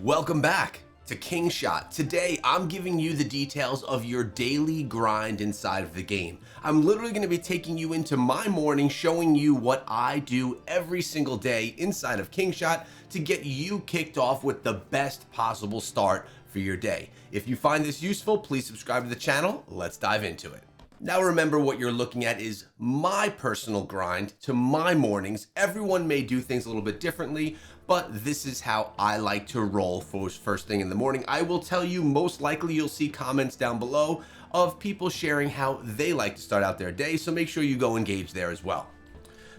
Welcome back to Kingshot. Today, I'm giving you the details of your daily grind inside of the game. I'm literally going to be taking you into my morning, showing you what I do every single day inside of Kingshot to get you kicked off with the best possible start for your day. If you find this useful, please subscribe to the channel. Let's dive into it. Now remember, what you're looking at is my personal grind to my mornings. Everyone may do things a little bit differently, but this is how I like to roll first thing in the morning. I will tell you, most likely you'll see comments down below of people sharing how they like to start out their day, so make sure you go engage there as well.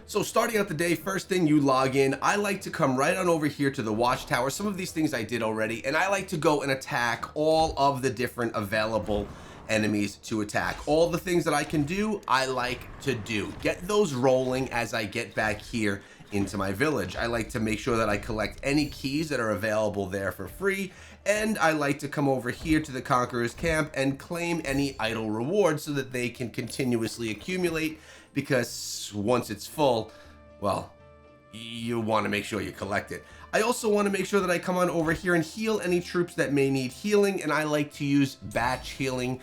So starting out the day, first thing you log in, I like to come right on over here to the watchtower. Some of these things I did already, and I like to go and attack all of the different available enemies to attack. All the things that I can do, I like to do. Get those rolling as I get back here into my village. I like to make sure that I collect any keys that are available there for free, and I like to come over here to the Conqueror's Camp and claim any idle rewards so that they can continuously accumulate, because once it's full, well, you want to make sure you collect it. I also want to make sure that I come on over here and heal any troops that may need healing, and I like to use batch healing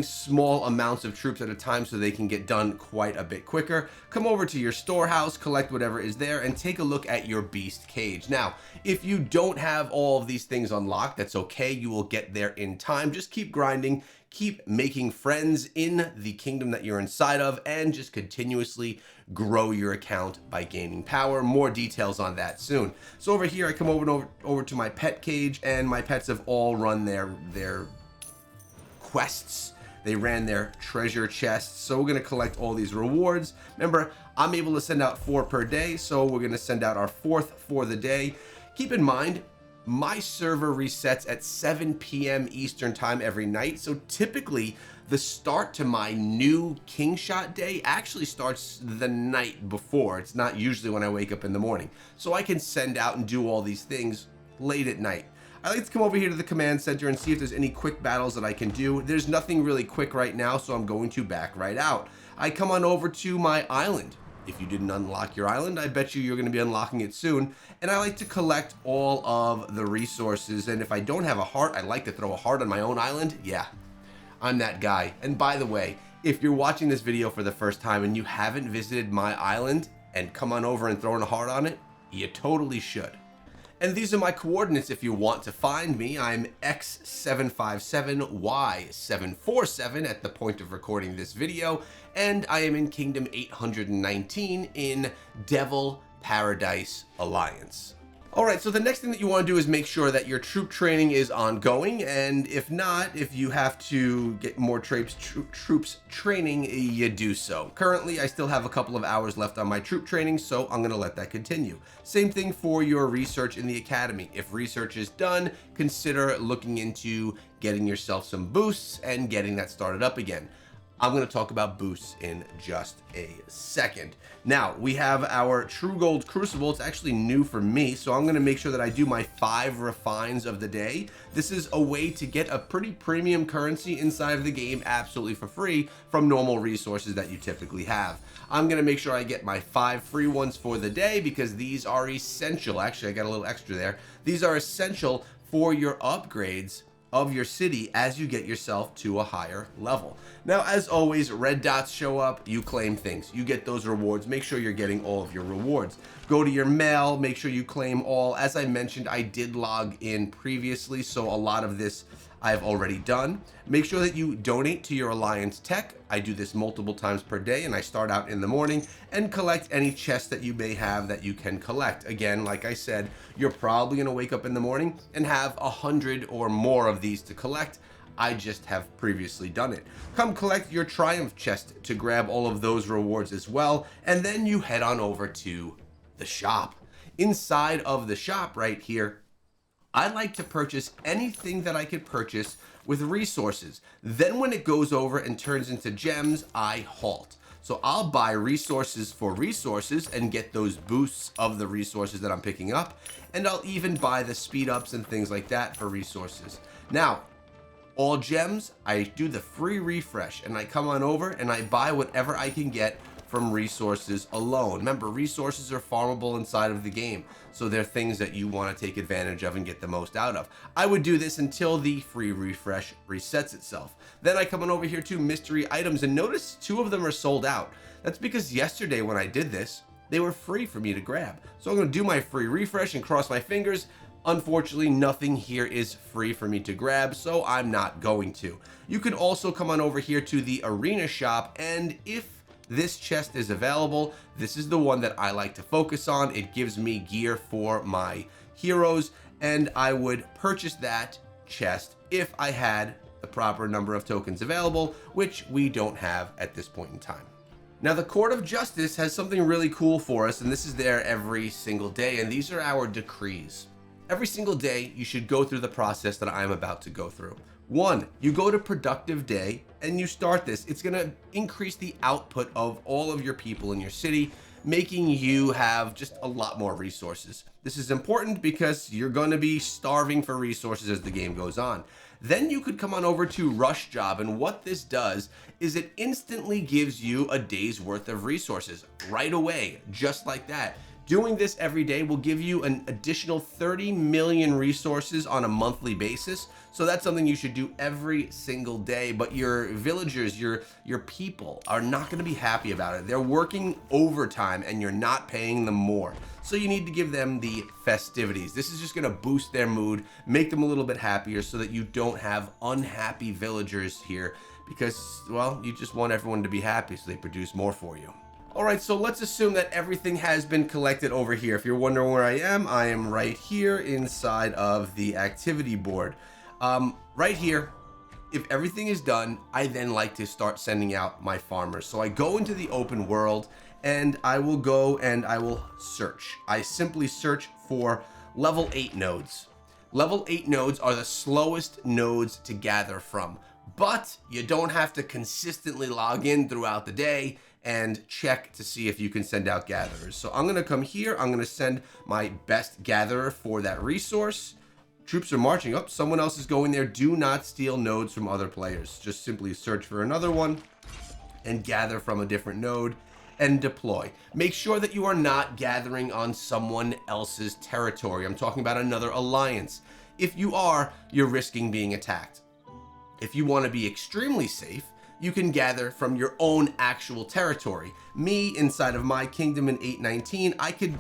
small amounts of troops at a time so they can get done quite a bit quicker. Come over to your storehouse, collect whatever is there, and take a look at your beast cage. Now, if you don't have all of these things unlocked, that's okay. You will get there in time. Just keep grinding, keep making friends in the kingdom that you're inside of, and just continuously grow your account by gaining power. More details on that soon. So over here, I come over to my pet cage, and my pets have all run their quests. They ran their treasure chests, so we're going to collect all these rewards. Remember, I'm able to send out 4 per day, so we're going to send out our 4th for the day. Keep in mind, my server resets at 7 p.m. Eastern time every night, so typically the start to my new Kingshot day actually starts the night before. It's not usually when I wake up in the morning, so I can send out and do all these things late at night. I like to come over here to the command center and see if there's any quick battles that I can do. There's nothing really quick right now, so I'm going to back right out. I come on over to my island. If you didn't unlock your island, I bet you're going to be unlocking it soon. And I like to collect all of the resources. And if I don't have a heart, I like to throw a heart on my own island. Yeah, I'm that guy. And by the way, if you're watching this video for the first time and you haven't visited my island and come on over and throw a heart on it, you totally should. And these are my coordinates if you want to find me. I'm X757Y747 at the point of recording this video, and I am in Kingdom 819 in Devil Paradise Alliance. Alright, so the next thing that you want to do is make sure that your troop training is ongoing, and if not, if you have to get more troops training, you do so. Currently, I still have a couple of hours left on my troop training, so I'm going to let that continue. Same thing for your research in the academy. If research is done, consider looking into getting yourself some boosts and getting that started up again. I'm going to talk about boosts in just a second. Now, we have our True Gold Crucible. It's actually new for me, so I'm going to make sure that I do my 5 refines of the day. This is a way to get a pretty premium currency inside of the game absolutely for free from normal resources that you typically have. I'm going to make sure I get my 5 free ones for the day because these are essential. Actually, I got a little extra there. These are essential for your upgrades of your city as you get yourself to a higher level. Now, as always, red dots show up, you claim things, you get those rewards. Make sure you're getting all of your rewards. Go to your mail, make sure you claim all. As I mentioned, I did log in previously, so a lot of this I've already done. Make sure that you donate to your Alliance Tech. I do this multiple times per day, and I start out in the morning and collect any chests that you may have that you can collect. Again, like I said, you're probably gonna wake up in the morning and have 100 or more of these to collect. I just have previously done it. Come collect your Triumph chest to grab all of those rewards as well, and then you head on over to the shop. Inside of the shop right here, I like to purchase anything that I could purchase with resources. Then when it goes over and turns into gems, I halt. So I'll buy resources for resources and get those boosts of the resources that I'm picking up. And I'll even buy the speed ups and things like that for resources. Now, all gems, I do the free refresh and I come on over and I buy whatever I can get from resources alone. Remember, resources are farmable inside of the game, so they're things that you want to take advantage of and get the most out of. I would do this until the free refresh resets itself. Then I come on over here to mystery items, and notice 2 of them are sold out. That's because yesterday when I did this, they were free for me to grab. So I'm going to do my free refresh and cross my fingers. Unfortunately, nothing here is free for me to grab, so I'm not going to. You can also come on over here to the arena shop, and if this chest is available, this is the one that I like to focus on. It gives me gear for my heroes, and I would purchase that chest if I had the proper number of tokens available, which we don't have at this point in time. Now, the Court of Justice has something really cool for us, and this is there every single day, and these are our decrees. Every single day, you should go through the process that I'm about to go through. 1, you go to productive day and you start this. It's going to increase the output of all of your people in your city, making you have just a lot more resources. This is important because you're going to be starving for resources as the game goes on. Then you could come on over to Rush Job, and what this does is it instantly gives you a day's worth of resources right away, just like that. Doing this every day will give you an additional 30 million resources on a monthly basis. So that's something you should do every single day. But your villagers, your people are not going to be happy about it. They're working overtime and you're not paying them more. So you need to give them the festivities. This is just going to boost their mood, make them a little bit happier so that you don't have unhappy villagers here because, well, you just want everyone to be happy so they produce more for you. Alright, so let's assume that everything has been collected over here. If you're wondering where I am right here inside of the activity board. Right here, if everything is done, I then like to start sending out my farmers. So I go into the open world and I will go and I will search. I simply search for level 8 nodes. Level 8 nodes are the slowest nodes to gather from, but you don't have to consistently log in throughout the day and check to see if you can send out gatherers. So I'm gonna come here, I'm gonna send my best gatherer for that resource. Troops are marching up, someone else is going there. Do not steal nodes from other players. Just simply search for another one and gather from a different node and deploy. Make sure that you are not gathering on someone else's territory. I'm talking about another alliance. If you are, you're risking being attacked. If you wanna be extremely safe, you can gather from your own actual territory. Me, inside of my kingdom in 819, I could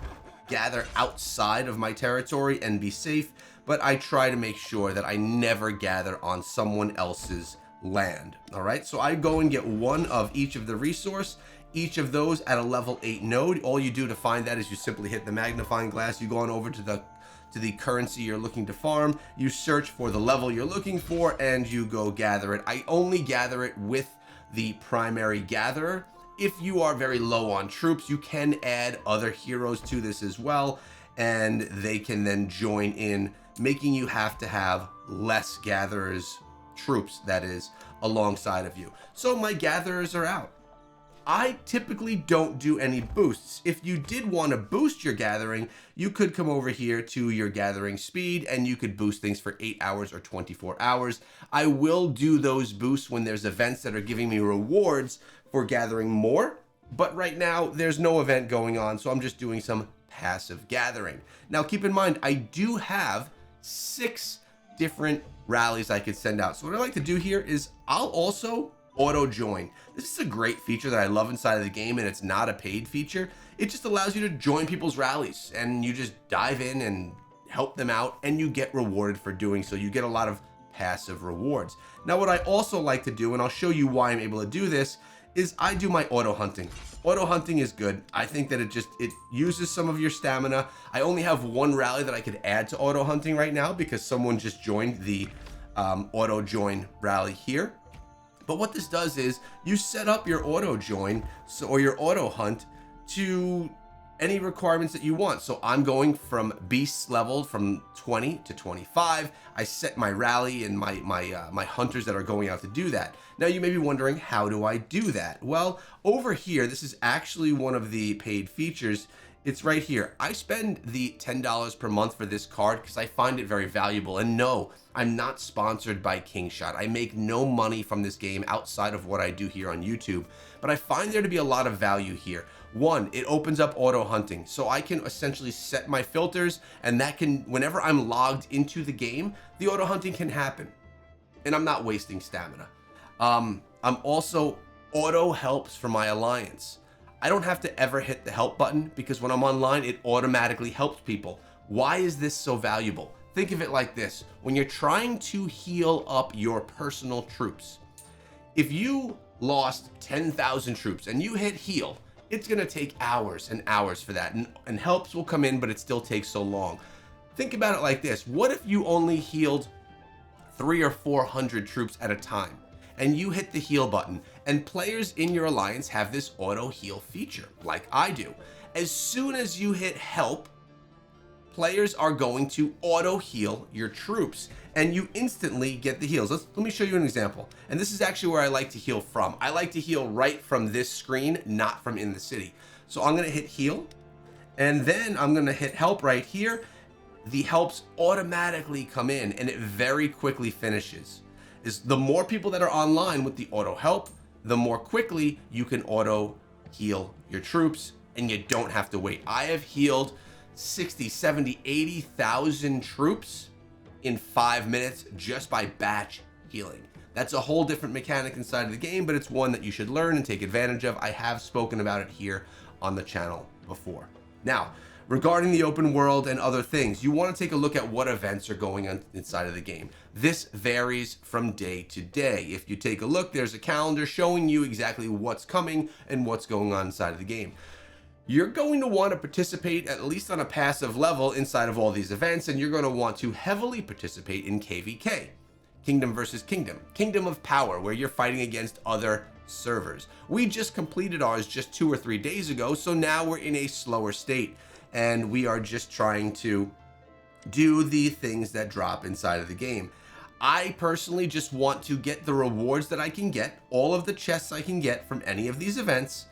gather outside of my territory and be safe, but I try to make sure that I never gather on someone else's land. All right, so I go and get one of each of the resource, each of those at a level 8 node. All you do to find that is you simply hit the magnifying glass, you go on over to the currency you're looking to farm, you search for the level you're looking for, and you go gather it. I only gather it with the primary gatherer. If you are very low on troops, you can add other heroes to this as well, and they can then join in, making you have to have less gatherers, troops that is, alongside of you. So my gatherers are out. I typically don't do any boosts. If you did want to boost your gathering, you could come over here to your gathering speed and you could boost things for 8 hours or 24 hours. I will do those boosts when there's events that are giving me rewards for gathering more, but right now there's no event going on, so I'm just doing some passive gathering. Now keep in mind, I do have 6 different rallies I could send out. So what I like to do here is I'll also auto join. This is a great feature that I love inside of the game, and it's not a paid feature. It just allows you to join people's rallies and you just dive in and help them out, and you get rewarded for doing so. You get a lot of passive rewards. Now what I also like to do, and I'll show you why I'm able to do this, is I do my auto hunting. Auto hunting is good. I think that it uses some of your stamina. I only have 1 rally that I could add to auto hunting right now because someone just joined the auto join rally here. But what this does is you set up your auto join or your auto hunt to any requirements that you want. So I'm going from beasts leveled from 20 to 25. I set my rally and my hunters that are going out to do that. Now you may be wondering, how do I do that? Well, over here, this is actually one of the paid features, It's right here. I spend the $10 per month for this card because I find it very valuable. And no, I'm not sponsored by Kingshot. I make no money from this game outside of what I do here on YouTube, but I find there to be a lot of value here. One, it opens up auto hunting. So I can essentially set my filters, and that can, whenever I'm logged into the game, the auto hunting can happen. And I'm not wasting stamina. I'm also auto helps for my alliance. I don't have to ever hit the help button because when I'm online, it automatically helps people. Why is this so valuable? Think of it like this. When you're trying to heal up your personal troops, if you lost 10,000 troops and you hit heal, it's gonna take hours and hours for that. And helps will come in, but it still takes so long. Think about it like this. What if you only healed 300 or 400 troops at a time? And you hit the heal button, and players in your alliance have this auto heal feature like I do. As soon as you hit help, players are going to auto heal your troops and you instantly get the heals. Let me show you an example. And this is actually where I like to heal from. I like to heal right from this screen, not from in the city. So I'm gonna hit heal, and then I'm gonna hit help right here. The helps automatically come in and it very quickly finishes. Is the more people that are online with the auto help, the more quickly you can auto heal your troops and you don't have to wait. I have healed 60, 70, 80,000 troops in 5 minutes just by batch healing. That's a whole different mechanic inside of the game, but it's one that you should learn and take advantage of. I have spoken about it here on the channel before. Now, regarding the open world and other things, you want to take a look at what events are going on inside of the game. This varies from day to day. If you take a look, there's a calendar showing you exactly what's coming and what's going on inside of the game. You're going to want to participate at least on a passive level inside of all these events, and you're going to want to heavily participate in KVK, Kingdom versus Kingdom, Kingdom of Power, where you're fighting against other servers. We just completed ours just 2 or 3 days ago, so now we're in a slower state. And we are just trying to do the things that drop inside of the game. I personally just want to get the rewards that I can get, all of the chests I can get from any of these events,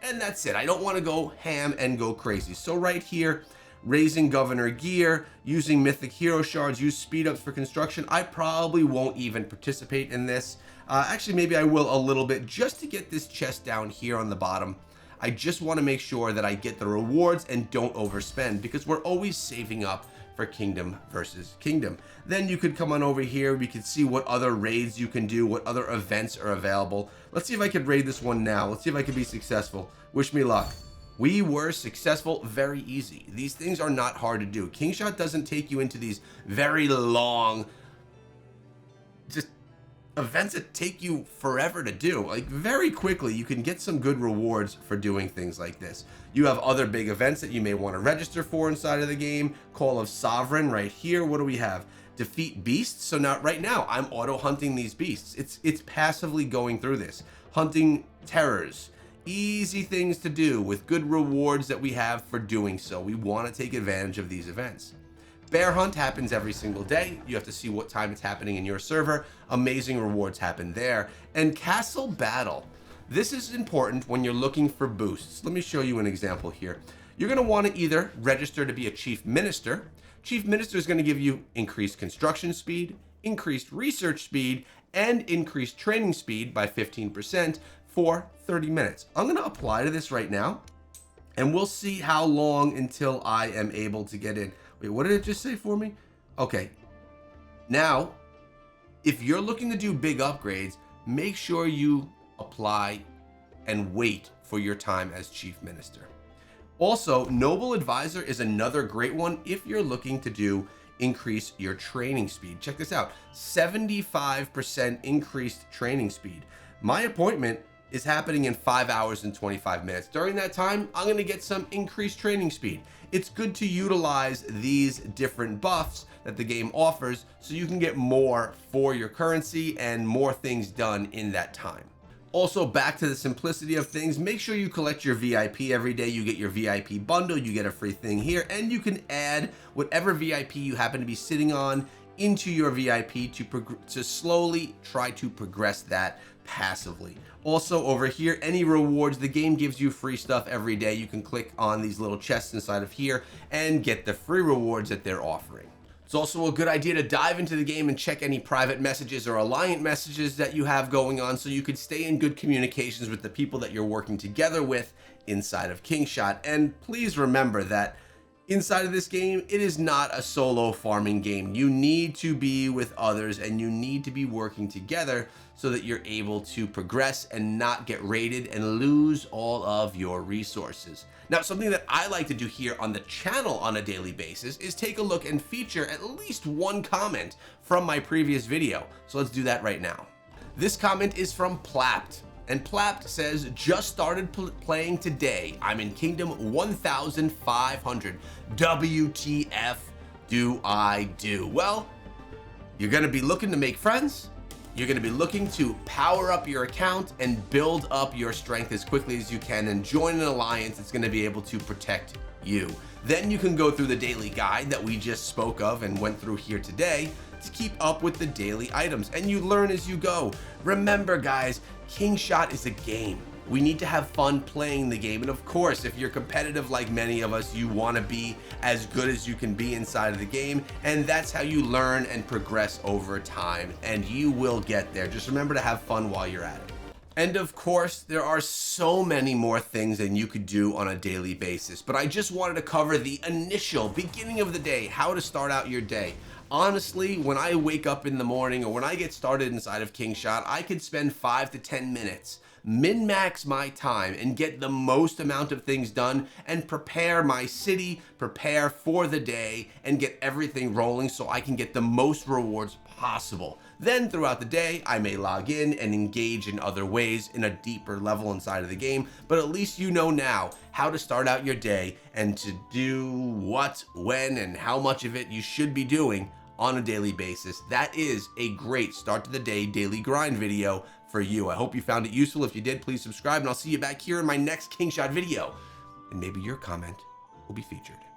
and that's it. I don't want to go ham and go crazy. So right here, raising governor gear, using mythic hero shards, use speed ups for construction. I probably won't even participate in this. Actually, maybe I will a little bit just to get this chest down here on the bottom. I just want to make sure that I get the rewards and don't overspend because we're always saving up for Kingdom versus Kingdom. Then you could come on over here. We could see what other raids you can do, what other events are available. Let's see if I could raid this one now. Let's see if I could be successful. Wish me luck. We were successful. Very easy. These things are not hard to do. Kingshot doesn't take you into these very long, just events that take you forever to do. Like very quickly you can get some good rewards for doing things like this. You have other big events that you may want to register for inside of the game. Call of Sovereign right here. What do we have? Defeat beasts. So now right now I'm auto hunting these beasts. It's passively going through this, hunting terrors. Easy things to do with good rewards that we have for doing so. We want to take advantage of these events. Bear hunt happens every single day. You have to see what time it's happening in your server. Amazing rewards happen there. And castle battle. This is important when you're looking for boosts. Let me show you an example here. You're going to want to either register to be a chief minister. Chief minister is going to give you increased construction speed, increased research speed, and increased training speed by 15% for 30 minutes. I'm going to apply to this right now, and we'll see how long until I am able to get in. Wait, what did it just say for me? Okay. Now, if you're looking to do big upgrades, make sure you apply and wait for your time as chief minister. Also, noble advisor is another great one if you're looking to do increase your training speed. Check this out, 75% increased training speed. My appointment is happening in 5 hours and 25 minutes. During that time, I'm going to get some increased training speed. It's good to utilize these different buffs that the game offers so you can get more for your currency and more things done in that time. Also, back to the simplicity of things, make sure you collect your VIP every day. You get your VIP bundle, you get a free thing here, and you can add whatever VIP you happen to be sitting on into your VIP to slowly try to progress that passively. Also over here, any rewards, the game gives you free stuff every day. You can click on these little chests inside of here and get the free rewards that they're offering. It's also a good idea to dive into the game and check any private messages or alliance messages that you have going on so you could stay in good communications with the people that you're working together with inside of Kingshot. And please remember that inside of this game, it is not a solo farming game. You need to be with others and you need to be working together so that you're able to progress and not get raided and lose all of your resources. Now, something that I like to do here on the channel on a daily basis is take a look and feature at least one comment from my previous video. So let's do that right now. This comment is from Plapt. And Plapt says, just started playing today. I'm in Kingdom 1500. WTF do I do? Well, you're gonna be looking to make friends. You're gonna be looking to power up your account and build up your strength as quickly as you can and join an alliance that's gonna be able to protect you. Then you can go through the daily guide that we just spoke of and went through here today to keep up with the daily items, and you learn as you go. Remember guys, Kingshot is a game. We need to have fun playing the game, and of course, if you're competitive like many of us, you want to be as good as you can be inside of the game, and that's how you learn and progress over time, and you will get there. Just remember to have fun while you're at it. And of course, there are so many more things than you could do on a daily basis, but I just wanted to cover the initial beginning of the day, how to start out your day. Honestly, when I wake up in the morning or when I get started inside of Kingshot, I could spend 5 to 10 minutes, min-max my time and get the most amount of things done and prepare my city, prepare for the day and get everything rolling so I can get the most rewards possible. Then throughout the day, I may log in and engage in other ways in a deeper level inside of the game, but at least you know now how to start out your day and to do what, when, and how much of it you should be doing on a daily basis. That is a great start to the day daily grind video for you. I hope you found it useful. If you did, please subscribe and I'll see you back here in my next Kingshot video. And maybe your comment will be featured.